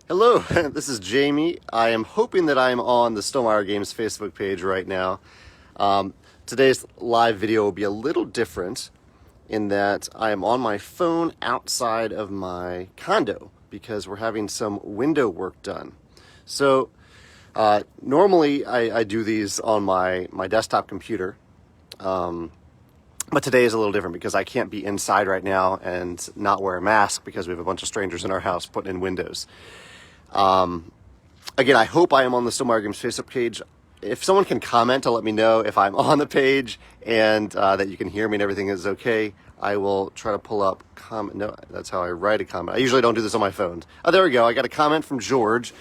Hello, this is Jamie. I am hoping that I'm on the Stonemaier Games Facebook page right now. Today's live video will be a little different in that I am on my phone outside of my condo because we're having some window work done. So normally I do these on my desktop computer, but today is a little different because I can't be inside right now and not wear a mask because we have a bunch of strangers in our house putting in windows. Again, I hope I am on the Stonemaier Games Facebook page. If someone can comment to let me know if I'm on the page and that you can hear me and everything is okay, I will try to pull up comment. No, that's how I write a comment. I usually don't do this on my phone. Oh, there we go. I got a comment from George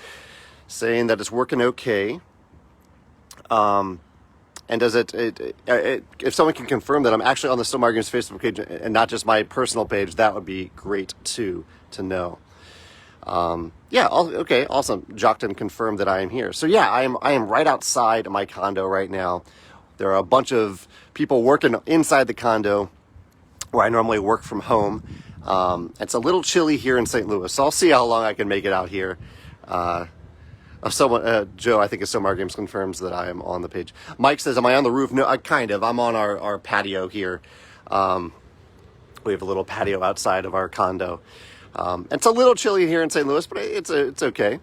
saying that it's working okay. And does if someone can confirm that I'm actually on the Stonemaier Games Facebook page and not just my personal page, that would be great too to know. Okay, awesome. Jockton confirmed that I am here. So yeah, I am right outside my condo right now. There are a bunch of people working inside the condo where I normally work from home. It's a little chilly here in St. Louis, so I'll see how long I can make it out here. Joe, I think is Stonemaier Games, confirms that I am on the page. Mike says, am I on the roof? No, I'm on our patio here. We have a little patio outside of our condo. It's a little chilly here in St. Louis, but it's okay.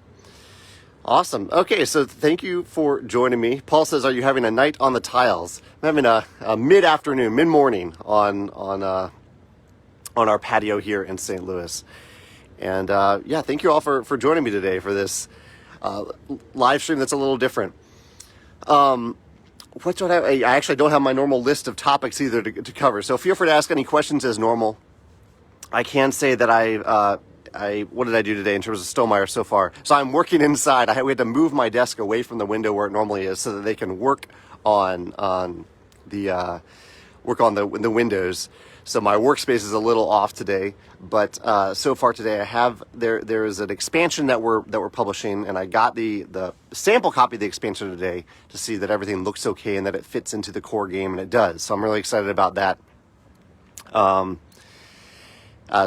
Awesome. Okay, so thank you for joining me. Paul says, are you having a night on the tiles? I'm having a mid-afternoon, mid-morning on our patio here in St. Louis. And thank you all for joining me today for this live stream that's a little different. What do I actually don't have my normal list of topics either to cover, so feel free to ask any questions as normal. I can say that what did I do today in terms of Stonemaier so far? So I'm working inside. We had to move my desk away from the window where it normally is so that they can work on the windows. So my workspace is a little off today, but so far today there is an expansion that we're publishing, and I got the sample copy of the expansion today to see that everything looks okay and that it fits into the core game, and it does. So I'm really excited about that.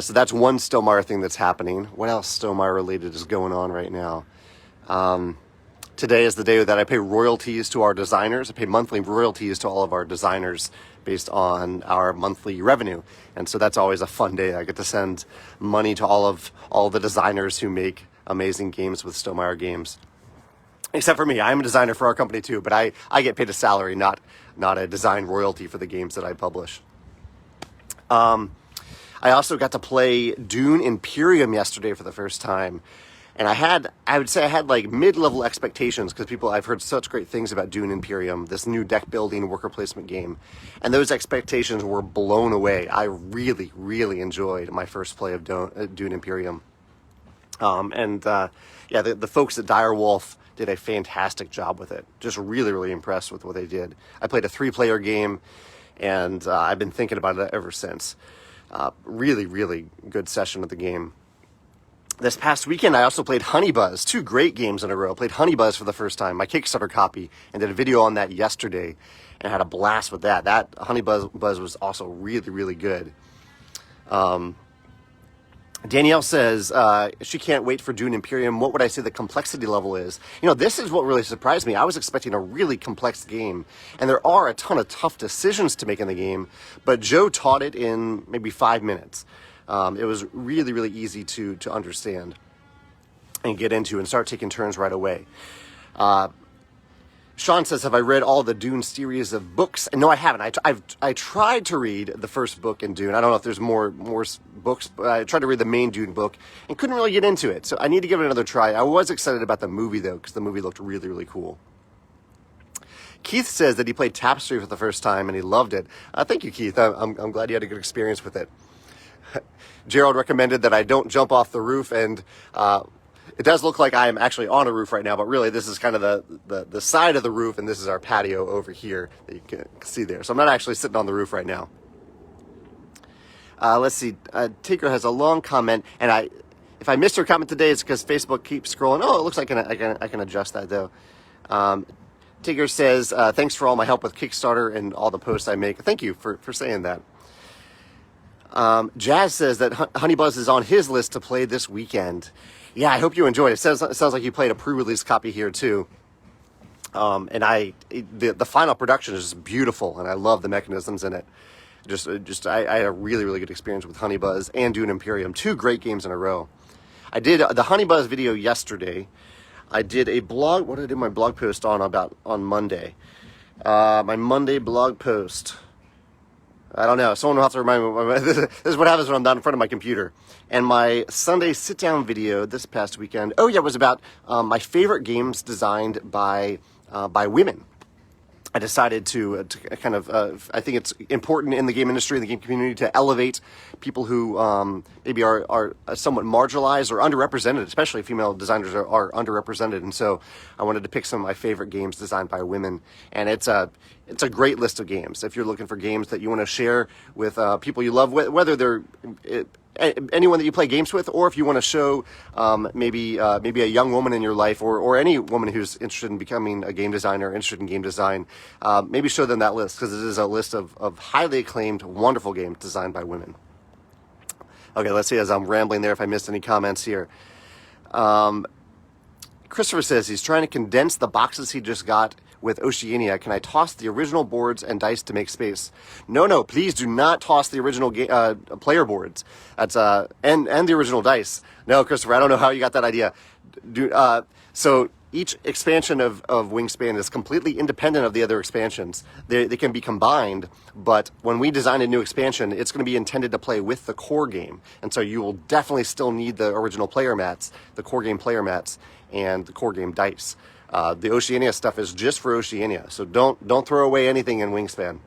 So that's one Stonemaier thing that's happening. What else Stonemaier related is going on right now? Today is the day that I pay royalties to our designers. I pay monthly royalties to all of our designers based on our monthly revenue. And so that's always a fun day. I get to send money to all the designers who make amazing games with Stonemaier Games. Except for me. I'm a designer for our company too, but I get paid a salary, not a design royalty for the games that I publish. I also got to play Dune Imperium yesterday for the first time. And I would say I had like mid-level expectations because I've heard such great things about Dune Imperium, this new deck building worker placement game. And those expectations were blown away. I really, really enjoyed my first play of Dune Imperium. The folks at Direwolf did a fantastic job with it. Just really, really impressed with what they did. I played a 3-player game, and I've been thinking about it ever since. Really, really good session of the game. This past weekend, I also played Honeybuzz, 2 great games in a row. I played Honeybuzz for the first time, my Kickstarter copy, and did a video on that yesterday, and had a blast with that. That Honeybuzz was also really, really good. Danielle says she can't wait for Dune Imperium. What would I say the complexity level is? This is what really surprised me. I was expecting a really complex game, and there are a ton of tough decisions to make in the game, but Joe taught it in maybe 5 minutes. It was really, really easy to understand and get into and start taking turns right away. Sean says, have I read all the Dune series of books? No, I haven't. I tried to read the first book in Dune. I don't know if there's more books, but I tried to read the main Dune book and couldn't really get into it. So I need to give it another try. I was excited about the movie, though, because the movie looked really, really cool. Keith says that he played Tapestry for the first time and he loved it. Thank you, Keith. I'm glad you had a good experience with it. Gerald recommended that I don't jump off the roof, and it does look like I am actually on a roof right now, but really this is kind of the side of the roof, and this is our patio over here that you can see there. So I'm not actually sitting on the roof right now. Let's see. Tigger has a long comment, and if I missed her comment today, it's because Facebook keeps scrolling. Oh, it looks like I can adjust that though. Tigger says, thanks for all my help with Kickstarter and all the posts I make. Thank you for saying that. Jazz says that Honeybuzz is on his list to play this weekend. Yeah, I hope you enjoyed it. It sounds like you played a pre-release copy here too. And the final production is just beautiful, and I love the mechanisms in it. I had a really, really good experience with Honeybuzz and Dune Imperium, 2 great games in a row. I did the Honeybuzz video yesterday. I did a blog. What did I do my blog post on Monday? My Monday blog post. I don't know. Someone will have to remind me. This is what happens when I'm not in front of my computer. And my Sunday sit-down video this past weekend. Oh yeah, it was about my favorite games designed by women. I decided to kind of, I think it's important in the game industry, in the game community, to elevate people who maybe are somewhat marginalized or underrepresented, especially female designers are underrepresented. And so I wanted to pick some of my favorite games designed by women. And it's a great list of games. If you're looking for games that you want to share with people you love, whether they're anyone that you play games with, or if you want to show maybe a young woman in your life, or any woman who's interested in becoming a game designer, interested in game design, maybe show them that list, because it is a list of highly acclaimed, wonderful games designed by women. Okay, let's see, as I'm rambling there, if I missed any comments here. Christopher says he's trying to condense the boxes he just got with Oceania. Can I toss the original boards and dice to make space? No, please do not toss the original player boards. That's and the original dice. No, Christopher, I don't know how you got that idea. So each expansion of Wingspan is completely independent of the other expansions. They can be combined, but when we design a new expansion, it's going to be intended to play with the core game. And so you will definitely still need the original player mats, the core game player mats, and the core game dice. The Oceania stuff is just for Oceania, so don't throw away anything in Wingspan.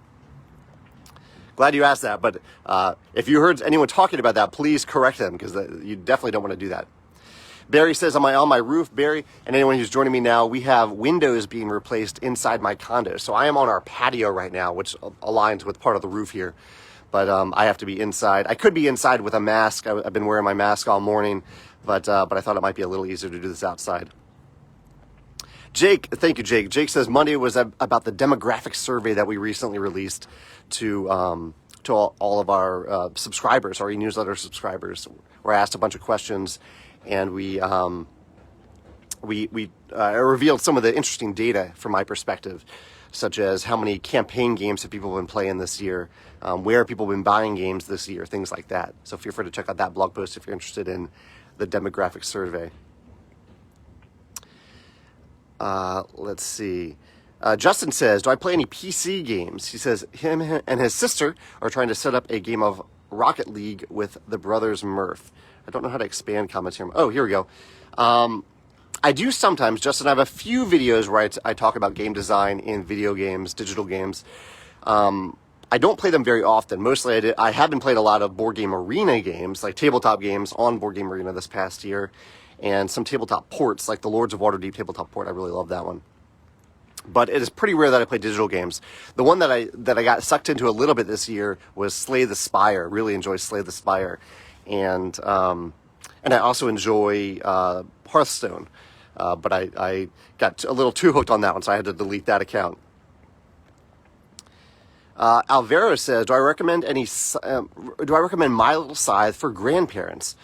Glad you asked that, but if you heard anyone talking about that, please correct them, because you definitely don't want to do that. Barry says, am I on my roof? Barry, and anyone who's joining me now, we have windows being replaced inside my condo. So I am on our patio right now, which aligns with part of the roof here. But I have to be inside. I could be inside with a mask. I've been wearing my mask all morning, but I thought it might be a little easier to do this outside. Jake, thank you, Jake. Jake says Monday was about the demographic survey that we recently released to all of our subscribers, our e-newsletter subscribers, where I asked a bunch of questions, and we revealed some of the interesting data from my perspective, such as how many campaign games have people been playing this year, where people have been buying games this year, things like that. So feel free to check out that blog post if you're interested in the demographic survey. Let's see. Justin says, do I play any PC games? He says him and his sister are trying to set up a game of Rocket League with the brothers Murph. I don't know how to expand comments here. Oh, here we go. I do sometimes, Justin. I have a few videos where I talk about game design in video games, digital games. I don't play them very often. Mostly I have been playing a lot of board game arena games, like tabletop games on Board Game Arena this past year, and some tabletop ports, like the Lords of Waterdeep tabletop port. I really love that one. But it is pretty rare that I play digital games. The one that I got sucked into a little bit this year was Slay the Spire. Really enjoy Slay the Spire, and I also enjoy Hearthstone. But I got a little too hooked on that one, so I had to delete that account. Alvaro says, do I recommend My Little Scythe for grandparents?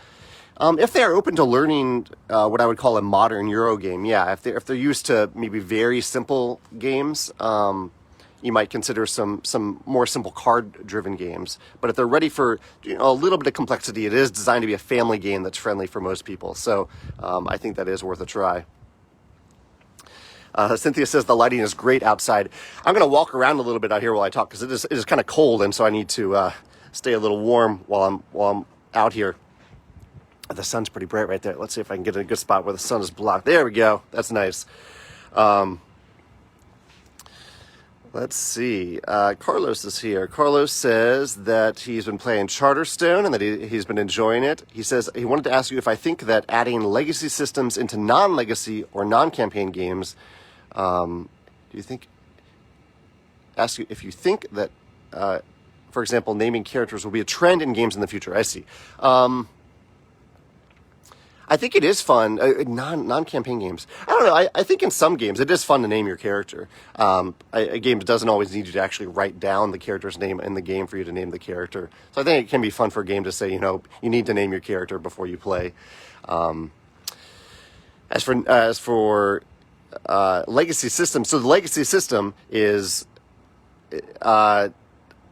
If they are open to learning what I would call a modern Euro game, yeah. If they're used to maybe very simple games, you might consider some more simple card-driven games. But if they're ready for a little bit of complexity, it is designed to be a family game that's friendly for most people. So I think that is worth a try. Cynthia says the lighting is great outside. I'm going to walk around a little bit out here while I talk, because it is kind of cold, and so I need to stay a little warm while I'm out here. The sun's pretty bright right there. Let's see if I can get in a good spot where the sun is blocked. There we go. That's nice. Let's see. Carlos is here. Carlos says that he's been playing Charterstone and that he's been enjoying it. He says he wanted to ask you if I think that adding legacy systems into non-legacy or non-campaign games, ask you if you think that, for example, naming characters will be a trend in games in the future. I see. I think it is fun. Non-campaign games. I don't know. I think in some games it is fun to name your character. A game doesn't always need you to actually write down the character's name in the game for you to name the character. So I think it can be fun for a game to say, you need to name your character before you play. As for legacy system, so the legacy system is.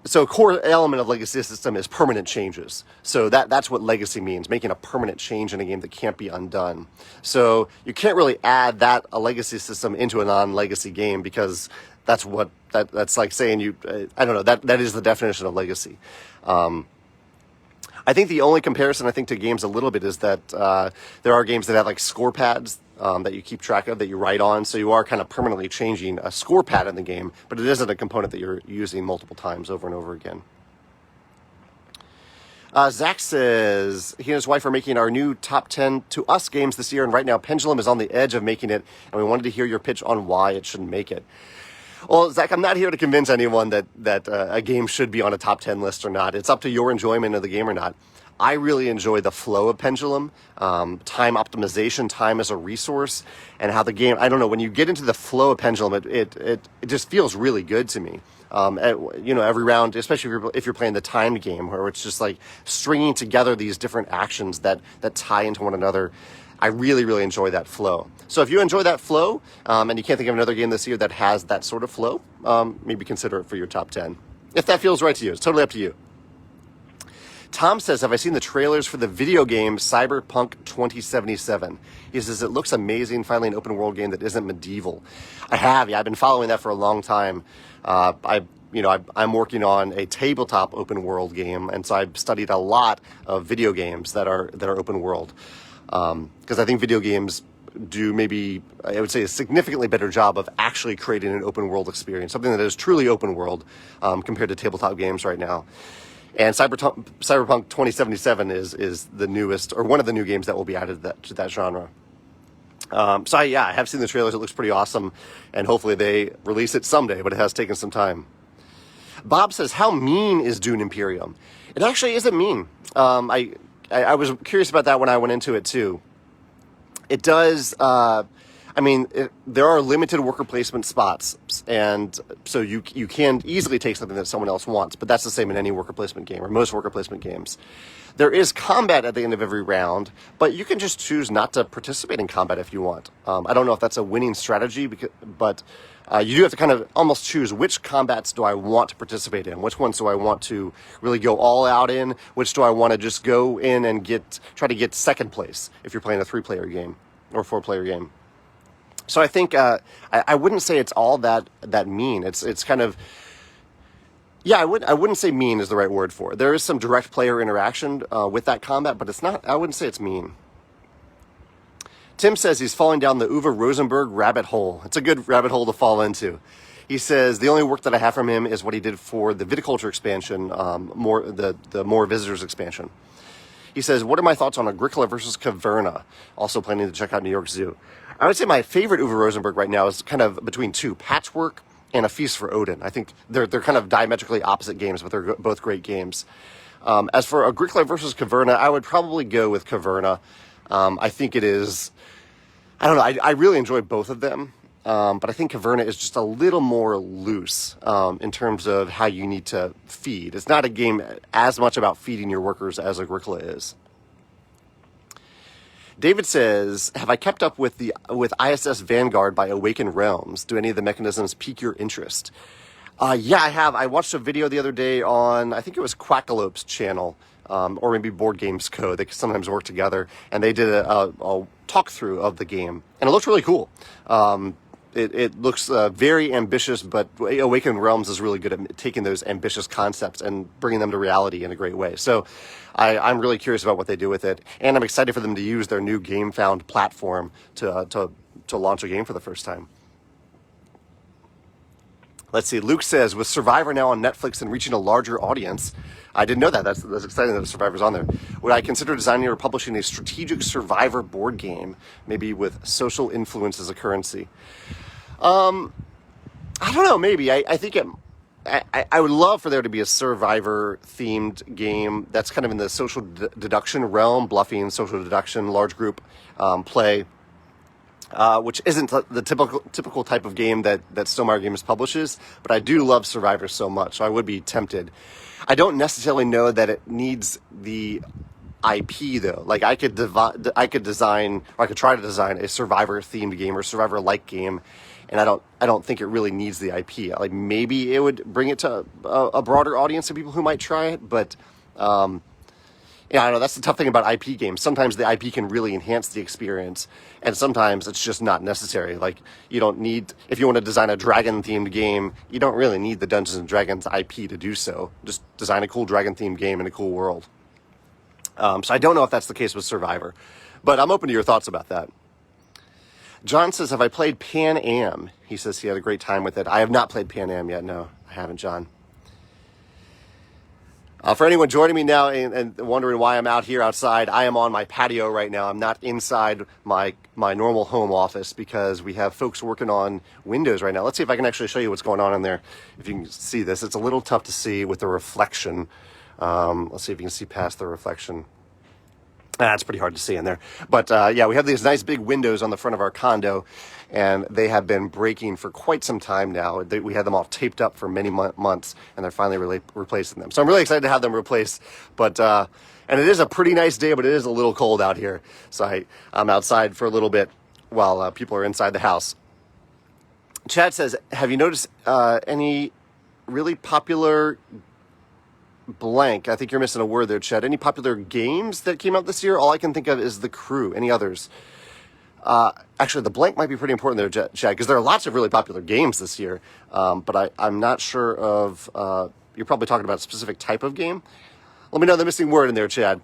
So a core element of legacy system is permanent changes. So that's what legacy means, making a permanent change in a game that can't be undone. So you can't really add a legacy system into a non-legacy game because that's like saying I don't know, that is the definition of legacy. I think the only comparison to games a little bit is that there are games that have like score pads that you keep track of, that you write on. So you are kind of permanently changing a score pad in the game, but it isn't a component that you're using multiple times over and over again. Zach says he and his wife are making our new top 10 to us games this year, and right now Pendulum is on the edge of making it, and we wanted to hear your pitch on why it shouldn't make it. Well, Zach, I'm not here to convince anyone that a game should be on a top 10 list or not. It's up to your enjoyment of the game or not. I really enjoy the flow of Pendulum, time optimization, time as a resource, and how the game, I don't know, when you get into the flow of Pendulum, it just feels really good to me. Every round, especially if you're playing the timed game, where it's just like stringing together these different actions that tie into one another. I really, really enjoy that flow. So if you enjoy that flow, and you can't think of another game this year that has that sort of flow, maybe consider it for your top 10. If that feels right to you, it's totally up to you. Tom says, have I seen the trailers for the video game Cyberpunk 2077? He says, it looks amazing, finally an open world game that isn't medieval. I have, yeah, I've been following that for a long time. I'm working on a tabletop open world game, and so I've studied a lot of video games that are open world. Because I think video games do maybe, I would say, a significantly better job of actually creating an open world experience, something that is truly open world compared to tabletop games right now. And Cyberpunk 2077 is the newest, or one of the new games that will be added to that genre. I have seen the trailers. It looks pretty awesome, and hopefully they release it someday, but it has taken some time. Bob says, how mean is Dune Imperium? It actually isn't mean. I was curious about that when I went into it too. It does, there are limited worker placement spots, and so you can easily take something that someone else wants, but that's the same in any worker placement game, or most worker placement games. There is combat at the end of every round, but you can just choose not to participate in combat if you want. I don't know if that's a winning strategy, but you do have to kind of almost choose which combats do I want to participate in, which ones do I want to really go all out in, which do I want to just go in and try to get second place if you're playing a 3-player game or 4-player game. So I think I wouldn't say it's all that mean. It's kind of, yeah, I wouldn't say mean is the right word for it. There is some direct player interaction with that combat, but it's not. I wouldn't say it's mean. Tim says he's falling down the Uwe Rosenberg rabbit hole. It's a good rabbit hole to fall into. He says the only work that I have from him is what he did for the viticulture expansion, the More Visitors expansion. He says, what are my thoughts on Agricola versus Caverna? Also planning to check out New York Zoo. I would say my favorite Uwe Rosenberg right now is kind of between two, Patchwork and A Feast for Odin. I think they're kind of diametrically opposite games, but they're both great games. As for Agricola versus Caverna, I would probably go with Caverna. I think it is, I don't know, I really enjoy both of them, but I think Caverna is just a little more loose in terms of how you need to feed. It's not a game as much about feeding your workers as Agricola is. David says, have I kept up with ISS Vanguard by Awakened Realms? Do any of the mechanisms pique your interest? Yeah, I have. I watched a video the other day on, I think it was Quackalope's channel, or maybe Board Games Co. They sometimes work together, and they did a talk-through of the game, and it looks really cool. It looks very ambitious, but Awakened Realms is really good at taking those ambitious concepts and bringing them to reality in a great way. So I'm really curious about what they do with it, and I'm excited for them to use their new GameFound platform to launch a game for the first time. Let's see. Luke says, with Survivor now on Netflix and reaching a larger audience, I didn't know that. That's exciting that Survivor's on there. Would I consider designing or publishing a strategic Survivor board game, maybe with social influence as a currency? I don't know. Maybe. I think I would love for there to be a Survivor-themed game that's kind of in the social deduction realm, bluffing, social deduction, large group play, which isn't the typical type of game that Stonemaier Games publishes, but I do love Survivor so much, so I would be tempted. I don't necessarily know that it needs the IP though. Like I could design, or I could try to design a Survivor-themed game or Survivor-like game, and I don't think it really needs the IP. Like maybe it would bring it to a broader audience of people who might try it, but yeah, I know that's the tough thing about IP games. Sometimes the IP can really enhance the experience, and sometimes it's just not necessary. Like you don't need, if you want to design a dragon-themed game, you don't really need the Dungeons and Dragons IP to do so. Just design a cool dragon-themed game in a cool world. So I don't know if that's the case with Survivor, but I'm open to your thoughts about that. John says, have I played Pan Am? He says he had a great time with it. I have not played Pan Am yet. No, I haven't, John. For anyone joining me now and wondering why I'm out here outside, I am on my patio right now. I'm not inside my normal home office because we have folks working on windows right now. Let's see if I can actually show you what's going on in there. If you can see this, it's a little tough to see with the reflection. Let's see if you can see past the reflection. It's pretty hard to see in there. But yeah, we have these nice big windows on the front of our condo, and they have been breaking for quite some time now. We had them all taped up for many months, and they're finally replacing them. So I'm really excited to have them replaced. But and it is a pretty nice day, but it is a little cold out here. So I'm outside for a little bit while people are inside the house. Chad says, have you noticed any really popular blank? I think you're missing a word there, Chad. Any popular games that came out this year? All I can think of is The Crew. Any others? Actually, the blank might be pretty important there, Chad, because there are lots of really popular games this year. But I'm not sure of... you're probably talking about a specific type of game. Let me know the missing word in there, Chad.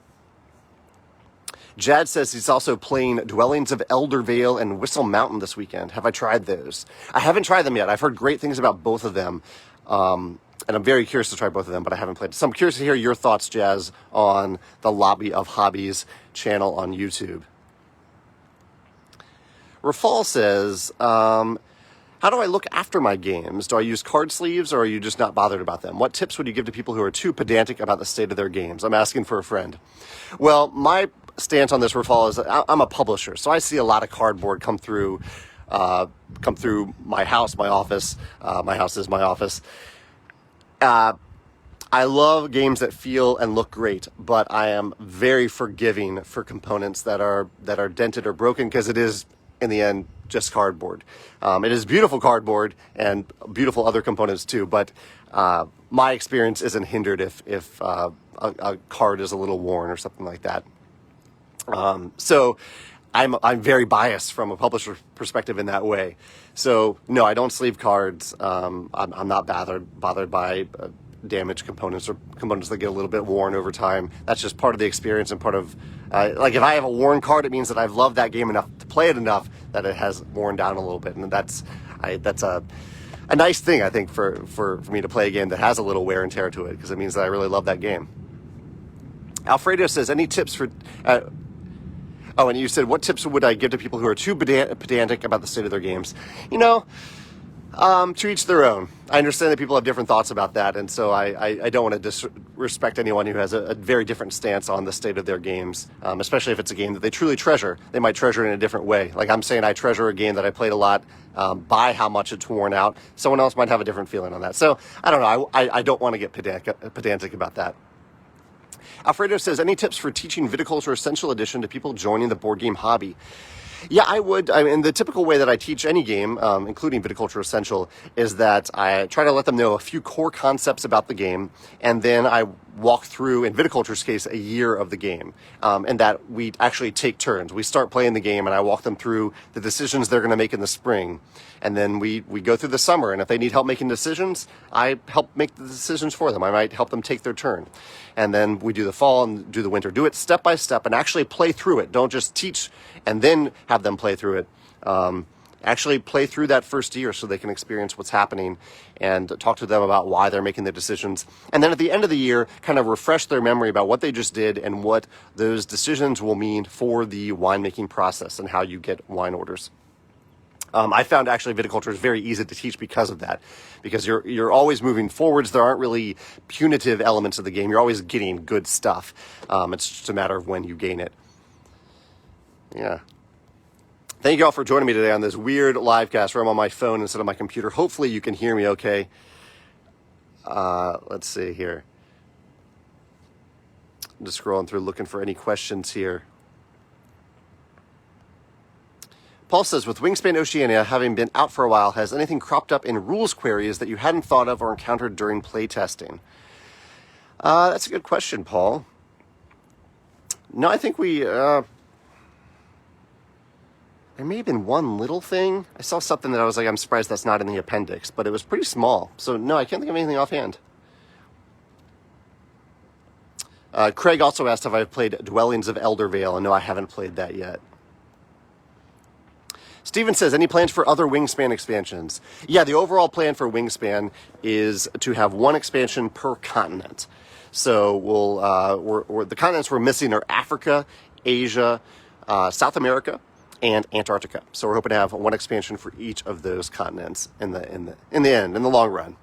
Jad says he's also playing Dwellings of Eldervale and Whistle Mountain this weekend. Have I tried those? I haven't tried them yet. I've heard great things about both of them. And I'm very curious to try both of them, but I haven't played. So I'm curious to hear your thoughts, Jazz, on the Lobby of Hobbies channel on YouTube. Rafal says, how do I look after my games? Do I use card sleeves, or are you just not bothered about them? What tips would you give to people who are too pedantic about the state of their games? I'm asking for a friend. Well, my stance on this, Rafal, is I'm a publisher, so I see a lot of cardboard come through my house, my office. My house is my office. I love games that feel and look great, but I am very forgiving for components that are dented or broken, because it is, in the end, just cardboard. It is beautiful cardboard and beautiful other components too, but my experience isn't hindered if a card is a little worn or something like that. So I'm very biased from a publisher perspective in that way. So no, I don't sleeve cards. I'm not bothered by damaged components or components that get a little bit worn over time. That's just part of the experience and part of, like if I have a worn card, it means that I've loved that game enough to play it enough that it has worn down a little bit. And that's a nice thing, I think, for me to play a game that has a little wear and tear to it, because it means that I really love that game. Alfredo says, any tips for... Oh, and you said, what tips would I give to people who are too pedantic about the state of their games? You know, to each their own. I understand that people have different thoughts about that, and so I don't want to disrespect anyone who has a very different stance on the state of their games, especially if it's a game that they truly treasure. They might treasure it in a different way. Like I'm saying, I treasure a game that I played a lot by how much it's worn out. Someone else might have a different feeling on that. So, I don't know. I don't want to get pedantic about that. Alfredo says, any tips for teaching Viticulture Essential Edition to people joining the board game hobby? Yeah, I would. I mean, the typical way that I teach any game, including Viticulture Essential, is that I try to let them know a few core concepts about the game, and then I walk through, in Viticulture's case, a year of the game, and that we actually take turns. We start playing the game, and I walk them through the decisions they're going to make in the spring, and then we go through the summer, and if they need help making decisions, I help make the decisions for them. I might help them take their turn. And then we do the fall and do the winter. Do it step by step and actually play through it. Don't just teach and then have them play through it. Actually play through that first year so they can experience what's happening and talk to them about why they're making the decisions. And then at the end of the year, kind of refresh their memory about what they just did and what those decisions will mean for the winemaking process and how you get wine orders. I found actually viticulture is very easy to teach because of that, because you're always moving forwards. There aren't really punitive elements of the game. You're always getting good stuff. It's just a matter of when you gain it. Yeah. Thank you all for joining me today on this weird live cast where I'm on my phone instead of my computer. Hopefully you can hear me okay. Let's see here. I'm just scrolling through looking for any questions here. Paul says, with Wingspan Oceania having been out for a while, has anything cropped up in rules queries that you hadn't thought of or encountered during playtesting? That's a good question, Paul. No, I think there may have been one little thing. I saw something that I was like, I'm surprised that's not in the appendix, but it was pretty small. So no, I can't think of anything offhand. Craig also asked if I've played Dwellings of Eldervale, and no, I haven't played that yet. Steven says, any plans for other Wingspan expansions? Yeah, the overall plan for Wingspan is to have one expansion per continent. So the continents we're missing are Africa, Asia, South America, and Antarctica. So we're hoping to have one expansion for each of those continents in the long run.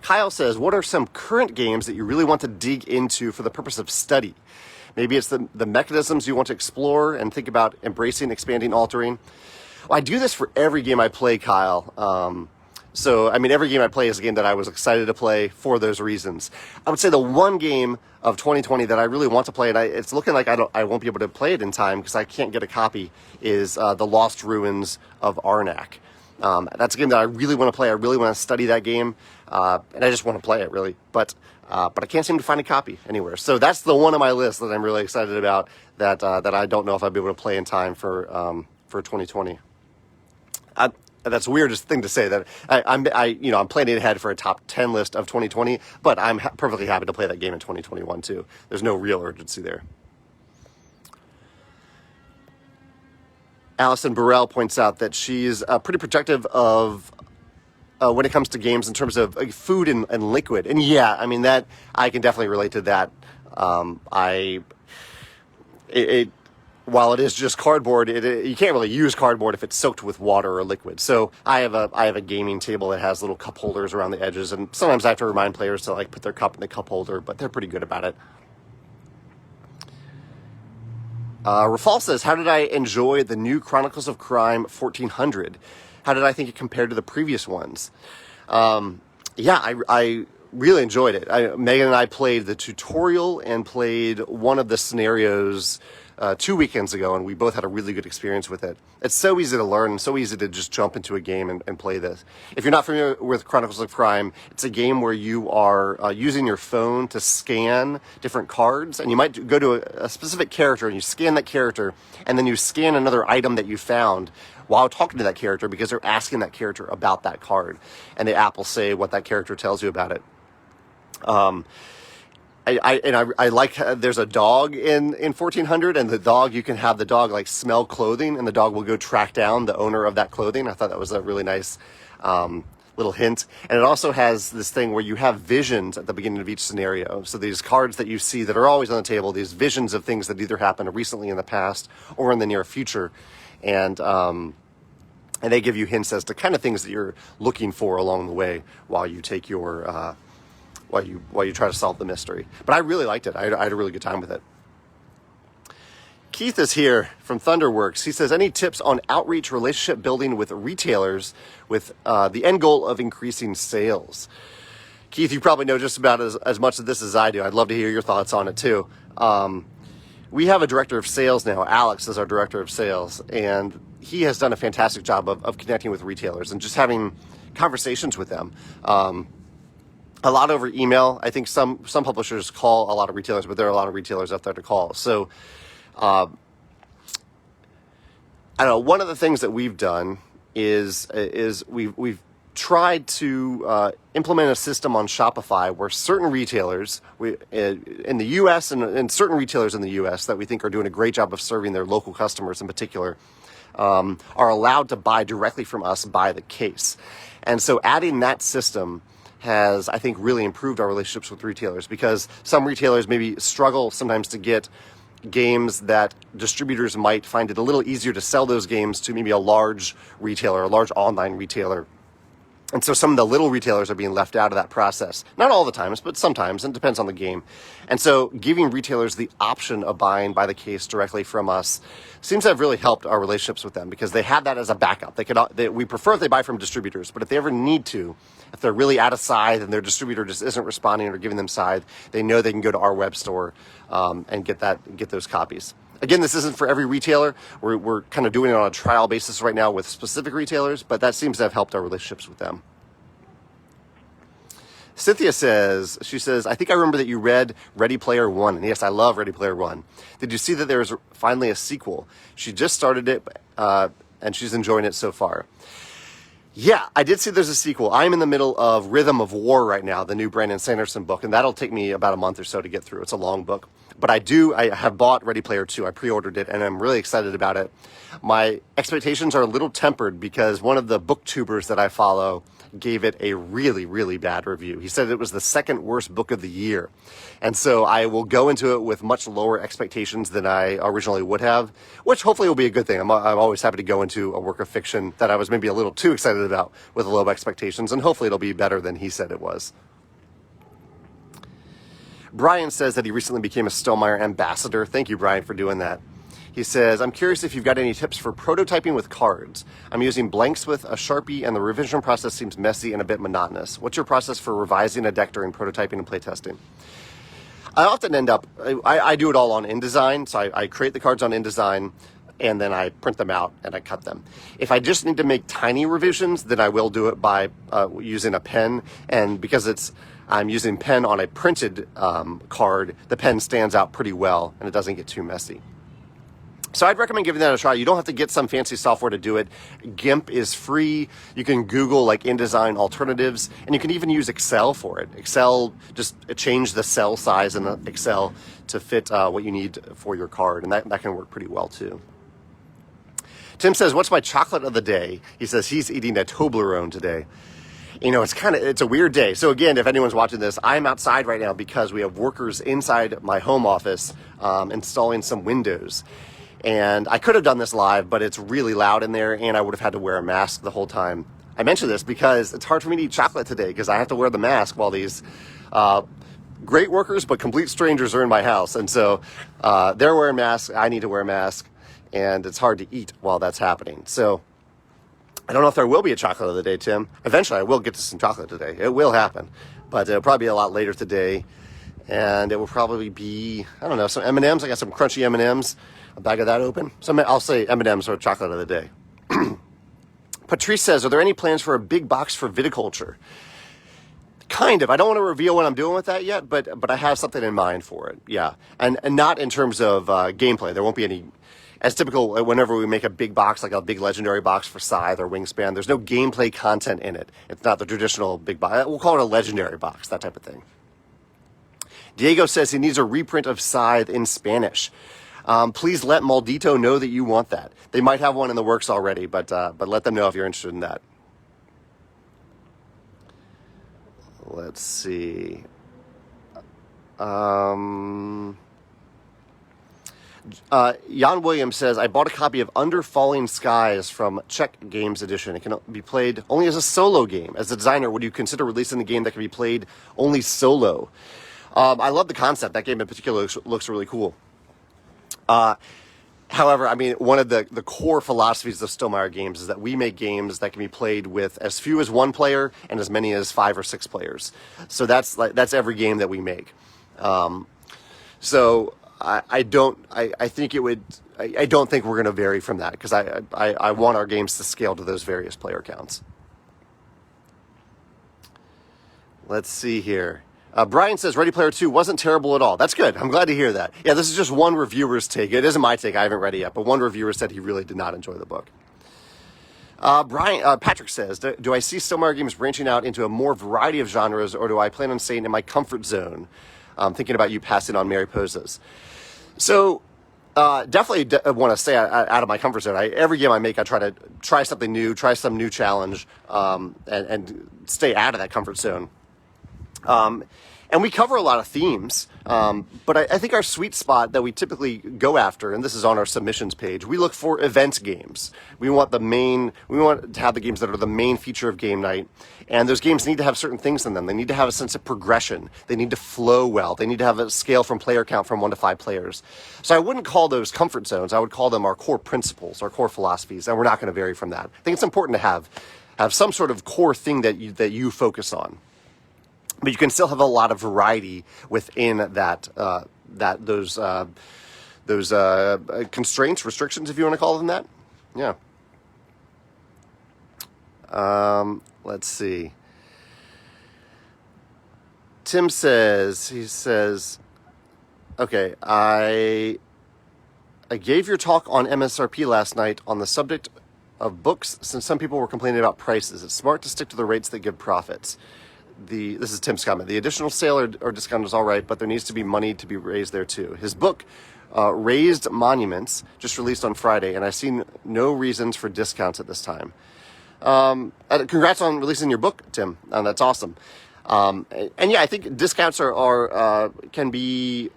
Kyle says, what are some current games that you really want to dig into for the purpose of study? Maybe it's the mechanisms you want to explore and think about embracing, expanding, altering. Well, I do this for every game I play, Kyle. Every game I play is a game that I was excited to play for those reasons. I would say the one game of 2020 that I really want to play, and it's looking like I won't be able to play it in time because I can't get a copy, is The Lost Ruins of Arnak. That's a game that I really want to play. I really want to study that game, and I just want to play it, really. But I can't seem to find a copy anywhere. So that's the one on my list that I'm really excited about that I don't know if I'll be able to play in time for 2020. That's the weirdest thing to say, that I'm planning ahead for a top 10 list of 2020, but I'm perfectly happy to play that game in 2021 too. There's no real urgency there. Allison Burrell points out that she's pretty protective of when it comes to games in terms of food and liquid. And yeah, I mean, that I can definitely relate to that. While it is just cardboard, you can't really use cardboard if it's soaked with water or liquid. So I have a gaming table that has little cup holders around the edges, and sometimes I have to remind players to put their cup in the cup holder, but they're pretty good about it. Rafal says, how did I enjoy the new Chronicles of Prime 1400? How did I think it compared to the previous ones? I really enjoyed it. Megan and I played the tutorial and played one of the scenarios 2 weekends ago, and we both had a really good experience with it. It's so easy to learn, so easy to just jump into a game and play this. If you're not familiar with Chronicles of Prime, it's a game where you are using your phone to scan different cards, and you might go to a specific character, and you scan that character, and then you scan another item that you found while talking to that character because they're asking that character about that card, and the app will say what that character tells you about it. I like there's a dog in 1400, and the dog, you can have the dog smell clothing, and the dog will go track down the owner of that clothing. I thought that was a really nice little hint. And it also has this thing where you have visions at the beginning of each scenario. So these cards that you see that are always on the table, these visions of things that either happened recently in the past or in the near future, and they give you hints as to kind of things that you're looking for along the way while you take your while you try to solve the mystery. But I really liked it. I had a really good time with it. Keith is here from Thunderworks. He says, any tips on outreach, relationship building with retailers with the end goal of increasing sales? Keith, you probably know just about as much of this as I do. I'd love to hear your thoughts on it too. We have a director of sales now. Alex is our director of sales, and he has done a fantastic job of connecting with retailers and just having conversations with them. A lot over email. I think some publishers call a lot of retailers, but there are a lot of retailers out there to call. So, I don't know. One of the things that we've done is we've tried to implement a system on Shopify where certain retailers in the U.S. and certain retailers in the U.S. that we think are doing a great job of serving their local customers in particular are allowed to buy directly from us by the case. And so adding that system has, I think, really improved our relationships with retailers, because some retailers maybe struggle sometimes to get games that distributors might find it a little easier to sell those games to maybe a large retailer, a large online retailer. And so some of the little retailers are being left out of that process. Not all the times, but sometimes, and it depends on the game. And so giving retailers the option of buying by the case directly from us seems to have really helped our relationships with them, because they have that as a backup. We prefer if they buy from distributors, but if they ever need to, if they're really out of scythe and their distributor just isn't responding or giving them scythe, they know they can go to our web store and get those copies. Again, this isn't for every retailer. We're kind of doing it on a trial basis right now with specific retailers, but that seems to have helped our relationships with them. Cynthia says, I think I remember that you read Ready Player One. And yes, I love Ready Player One. Did you see that there's finally a sequel? She just started it, and she's enjoying it so far. Yeah, I did see there's a sequel. I'm in the middle of Rhythm of War right now, the new Brandon Sanderson book, and that'll take me about a month or so to get through. It's a long book. But I have bought Ready Player 2. I pre-ordered it, and I'm really excited about it. My expectations are a little tempered because one of the booktubers that I follow gave it a really, really bad review. He said it was the second worst book of the year. And so I will go into it with much lower expectations than I originally would have, which hopefully will be a good thing. I'm always happy to go into a work of fiction that I was maybe a little too excited about with low expectations, and hopefully it'll be better than he said it was. Brian says that he recently became a Stonemaier ambassador. Thank you, Brian, for doing that. He says, I'm curious if you've got any tips for prototyping with cards. I'm using blanks with a Sharpie, and the revision process seems messy and a bit monotonous. What's your process for revising a deck during prototyping and playtesting? I often end up, I do it all on InDesign, so I create the cards on InDesign, and then I print them out and I cut them. If I just need to make tiny revisions, then I will do it by using a pen, and because I'm using pen on a printed card, the pen stands out pretty well and it doesn't get too messy. So I'd recommend giving that a try. You don't have to get some fancy software to do it. GIMP is free. You can Google like InDesign alternatives, and you can even use Excel for it. Excel, just change the cell size in Excel to fit what you need for your card, and that can work pretty well too. Tim says, what's my chocolate of the day? He says he's eating a Toblerone today. You know, it's a weird day. So again, if anyone's watching this, I'm outside right now because we have workers inside my home office installing some windows. And I could have done this live, but it's really loud in there, and I would have had to wear a mask the whole time. I mention this because it's hard for me to eat chocolate today because I have to wear the mask while these great workers but complete strangers are in my house. And so they're wearing masks, I need to wear a mask, and it's hard to eat while that's happening. So I don't know if there will be a chocolate of the day, Tim. Eventually I will get to some chocolate today. It will happen, but it'll probably be a lot later today. And it will probably be, I don't know, some M&Ms. I got some crunchy M&Ms. A bag of that open. So I'll say M&Ms or chocolate of the day. Patrice says, are there any plans for a big box for viticulture? Kind of. I don't want to reveal what I'm doing with that yet, but I have something in mind for it. Yeah. And not in terms of gameplay. There won't be any, as typical whenever we make a big box, like a big legendary box for Scythe or Wingspan, there's no gameplay content in it. It's not the traditional big box. We'll call it a legendary box, that type of thing. Diego says he needs a reprint of Scythe in Spanish. Please let Maldito know that you want that. They might have one in the works already, but let them know if you're interested in that. Let's see. Jan Williams says, I bought a copy of Under Falling Skies from Czech Games Edition. It can be played only as a solo game. As a designer, would you consider releasing a game that can be played only solo? I love the concept. That game in particular looks really cool. However, I mean, one of the core philosophies of Stonemaier games is that we make games that can be played with as few as one player and as many as 5 or 6 players. So that's every game that we make. So I don't think we're going to vary from that because I want our games to scale to those various player counts. Let's see here. Brian says Ready Player 2 wasn't terrible at all. That's good. I'm glad to hear that. Yeah, this is just one reviewer's take. It isn't my take. I haven't read it yet, but one reviewer said he really did not enjoy the book. Patrick says, do I see Stonemaier games branching out into a more variety of genres, or do I plan on staying in my comfort zone? Thinking about you passing on Mariposas. So definitely want to stay out of my comfort zone. Every game I make, I try to try something new, try some new challenge, and stay out of that comfort zone. And we cover a lot of themes, but I think our sweet spot that we typically go after, and this is on our submissions page, we look for event games. We want to have the games that are the main feature of game night, and those games need to have certain things in them. They need to have a sense of progression. They need to flow well. They need to have a scale from player count from 1 to 5 players. So I wouldn't call those comfort zones. I would call them our core principles, our core philosophies, and we're not going to vary from that. I think it's important to have some sort of core thing that you focus on. But you can still have a lot of variety within those constraints, restrictions, if you want to call them that. Yeah. Let's see. Tim says, okay, I gave your talk on MSRP last night on the subject of books, since some people were complaining about prices. It's smart to stick to the rates that give profits. This is Tim's comment. The additional sale or discount is all right, but there needs to be money to be raised there too. His book, Raised Monuments, just released on Friday, and I've seen no reasons for discounts at this time. Congrats on releasing your book, Tim. That's awesome. And yeah, I think discounts can be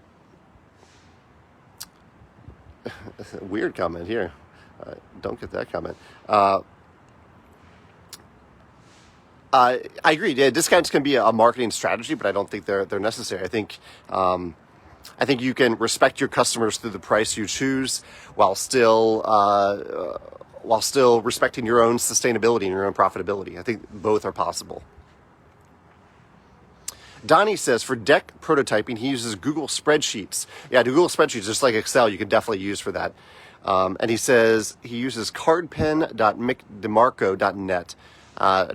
weird comment here. Don't get that comment. I agree. Yeah, discounts can be a marketing strategy, but I don't think they're necessary. I think you can respect your customers through the price you choose, while still respecting your own sustainability and your own profitability. I think both are possible. Donnie says for deck prototyping, he uses Google Spreadsheets. Yeah, Google Spreadsheets, just like Excel, you can definitely use for that. And he says he uses cardpen.micdemarco.net.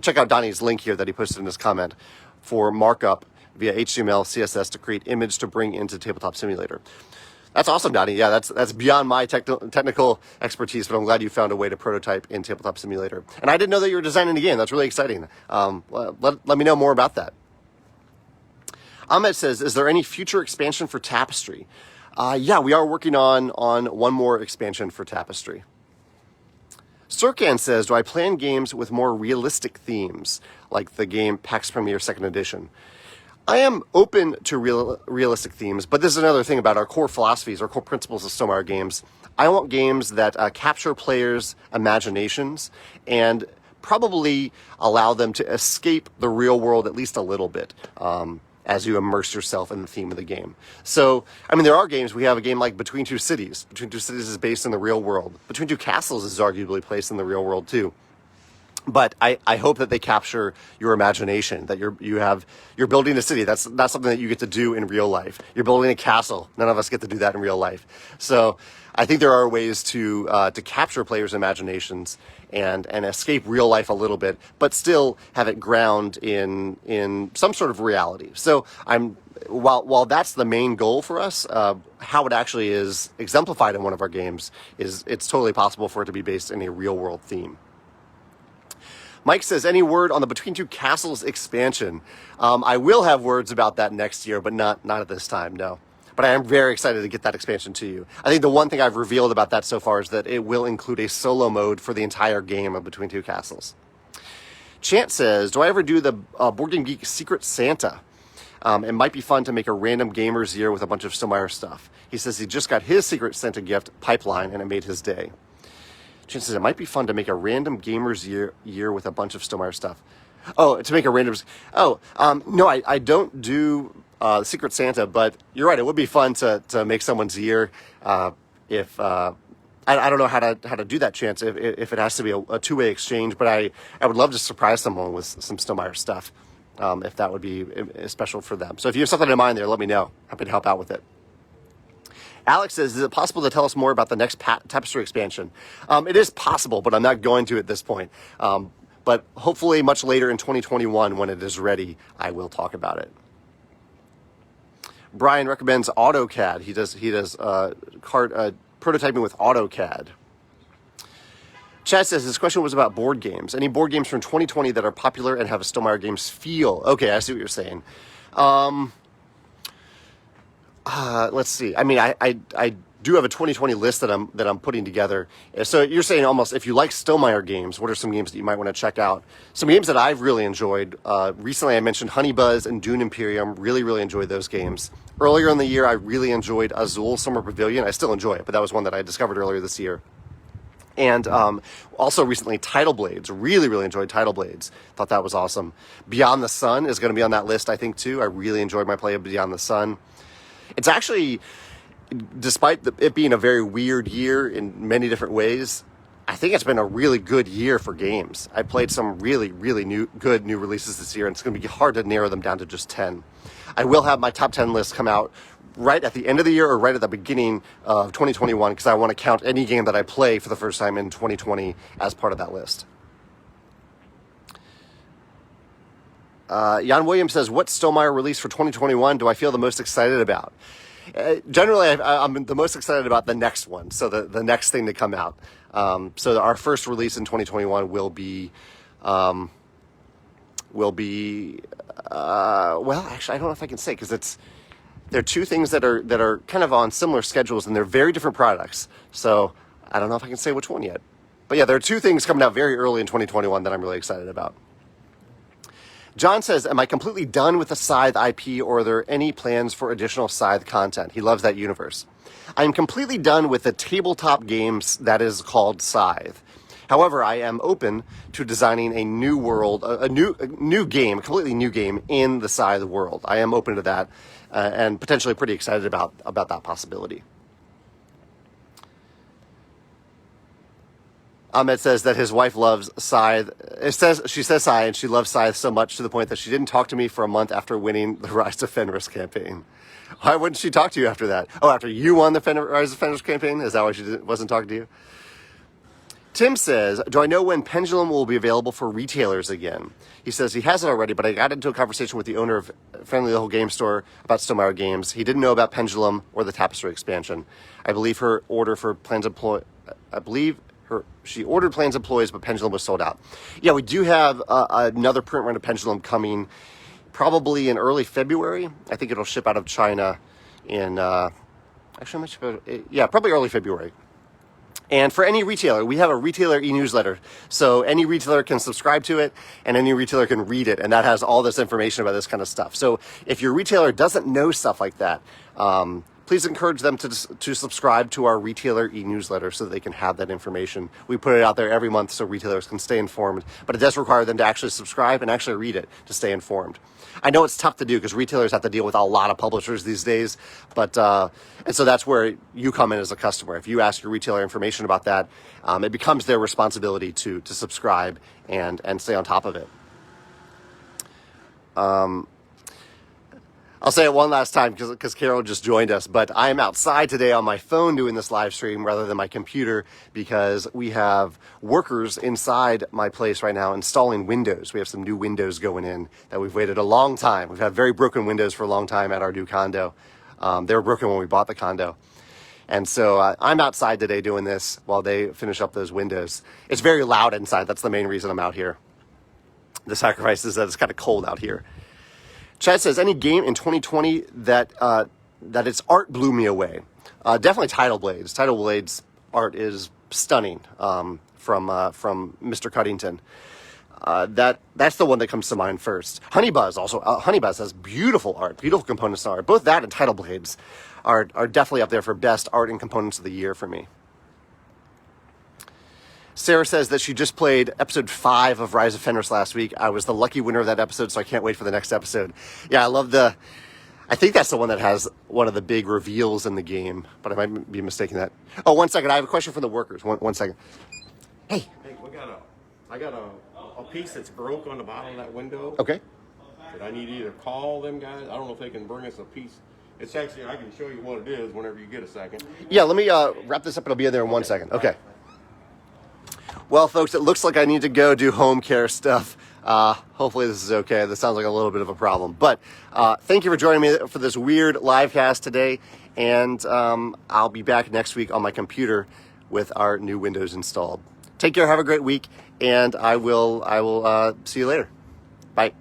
Check out Donnie's link here that he posted in his comment for markup via HTML, CSS to create image to bring into Tabletop Simulator. That's awesome, Donnie. Yeah, that's beyond my technical expertise, but I'm glad you found a way to prototype in Tabletop Simulator. And I didn't know that you were designing a game. That's really exciting. Let me know more about that. Ahmed says, is there any future expansion for Tapestry? Yeah, we are working on one more expansion for Tapestry. Sirkan says, do I plan games with more realistic themes, like the game PAX Premier 2nd Edition? I am open to realistic themes, but this is another thing about our core philosophies, our core principles of Stonemaier games. I want games that capture players' imaginations and probably allow them to escape the real world at least a little bit. As you immerse yourself in the theme of the game. So, I mean, there are games. We have a game like Between Two Cities. Between Two Cities is based in the real world. Between Two Castles is arguably placed in the real world too. But I hope that they capture your imagination, that you're building a city. That's not something that you get to do in real life. You're building a castle. None of us get to do that in real life. So I think there are ways to capture players' imaginations and escape real life a little bit, but still have it ground in some sort of reality. So while that's the main goal for us, how it actually is exemplified in one of our games it's totally possible for it to be based in a real world theme. Mike says, any word on the Between Two Castles expansion? I will have words about that next year, but not at this time, no. But I am very excited to get that expansion to you. I think the one thing I've revealed about that so far is that it will include a solo mode for the entire game of Between Two Castles. Chant says, do I ever do the Board Game Geek Secret Santa? It might be fun to make a random gamer's year with a bunch of Stonemaier stuff. He says he just got his Secret Santa gift, Pipeline, and it made his day. Chant says, it might be fun to make a random gamer's year with a bunch of Stonemaier stuff. Oh, to make a random... no, I don't do Secret Santa, but you're right, it would be fun to make someone's year if... I don't know how to do that, Chance, if it has to be a two-way exchange, but I would love to surprise someone with some Stonemaier stuff, if that would be special for them. So if you have something in mind there, let me know. Happy to help out with it. Alex says, is it possible to tell us more about the next Tapestry expansion? It is possible, but I'm not going to at this point. But hopefully much later in 2021, when it is ready, I will talk about it. Brian recommends AutoCAD. He does prototyping with AutoCAD. Chad says his question was about board games. Any board games from 2020 that are popular and have a Stonemaier Games feel? Okay, I see what you're saying. Let's see. I mean, I do have a 2020 list that I'm putting together. So you're saying almost, if you like Stonemaier games, what are some games that you might want to check out? Some games that I've really enjoyed. Recently I mentioned Honey Buzz and Dune Imperium. Really enjoyed those games. Earlier in the year, I really enjoyed Azul Summer Pavilion. I still enjoy it, but that was one that I discovered earlier this year. And also recently, Tidal Blades. Really enjoyed Tidal Blades. Thought that was awesome. Beyond the Sun is going to be on that list, I think, too. I really enjoyed my play of Beyond the Sun. It's actually, despite it being a very weird year in many different ways, I think it's been a really good year for games. I played some really good new releases this year, and it's going to be hard to narrow them down to just 10. I will have my top 10 list come out right at the end of the year or right at the beginning of 2021, because I want to count any game that I play for the first time in 2020 as part of that list. Jan Williams says, what Stonemaier release for 2021 do I feel the most excited about? Generally, I'm the most excited about the next one, so the next thing to come out. So our first release in 2021 will be well, actually, I don't know if I can say, because they're two things that are kind of on similar schedules, and they're very different products. So I don't know if I can say which one yet. But yeah, there are two things coming out very early in 2021 that I'm really excited about. John says, am I completely done with the Scythe IP, or are there any plans for additional Scythe content? He loves that universe. I am completely done with the tabletop games that is called Scythe. However, I am open to designing a new world, a new game, a completely new game in the Scythe world. I am open to that, and potentially pretty excited about that possibility. Ahmed says that his wife loves Scythe. She says Scythe, and she loves Scythe so much to the point that she didn't talk to me for a month after winning the Rise of Fenris campaign. Why wouldn't she talk to you after that? Oh, after you won the Rise of Fenris campaign? Is that why she wasn't talking to you? Tim says, do I know when Pendulum will be available for retailers again? He says he has it already, but I got into a conversation with the owner of Friendly Little Game Store about Stonemaier games. He didn't know about Pendulum or the Tapestry expansion. I believe her order for plans she ordered Plans Employees, but Pendulum was sold out. Yeah, we do have another print run of Pendulum coming probably in early February. I think it'll ship out of China in, probably early February. And for any retailer, we have a retailer e-newsletter. So any retailer can subscribe to it, and any retailer can read it. And that has all this information about this kind of stuff. So if your retailer doesn't know stuff like that, please encourage them to subscribe to our retailer e-newsletter so that they can have that information. We put it out there every month so retailers can stay informed, but it does require them to actually subscribe and actually read it to stay informed. I know it's tough to do because retailers have to deal with a lot of publishers these days, but and so that's where you come in as a customer. If you ask your retailer information about that, it becomes their responsibility to subscribe and stay on top of it. I'll say it one last time because Carol just joined us, but I am outside today on my phone doing this live stream rather than my computer because we have workers inside my place right now installing windows. We have some new windows going in that we've waited a long time. We've had very broken windows for a long time at our new condo. They were broken when we bought the condo. And so I'm outside today doing this while they finish up those windows. It's very loud inside. That's the main reason I'm out here. The sacrifice is that it's kind of cold out here. Chad says, any game in 2020 that its art blew me away? Definitely Tidal Blades. Tidal Blades art is stunning from Mr. Cuddington. That's the one that comes to mind first. Honey Buzz also. Honey Buzz has beautiful art, beautiful components to art. Both that and Tidal Blades are definitely up there for best art and components of the year for me. Sarah says that she just played episode 5 of Rise of Fenris last week. I was the lucky winner of that episode, so I can't wait for the next episode. Yeah, I think that's the one that has one of the big reveals in the game, but I might be mistaking that. Oh, 1 second. I have a question for the workers. One second. Hey, I got a piece that's broke on the bottom of that window. Okay. That I need to either call them guys. I don't know if they can bring us a piece. It's actually, I can show you what it is whenever you get a second. Yeah, let me wrap this up. It'll be there in 1 second. Okay. Well, folks, it looks like I need to go do home care stuff. Hopefully this is okay. This sounds like a little bit of a problem. But thank you for joining me for this weird live cast today. And I'll be back next week on my computer with our new Windows installed. Take care. Have a great week. And I will see you later. Bye.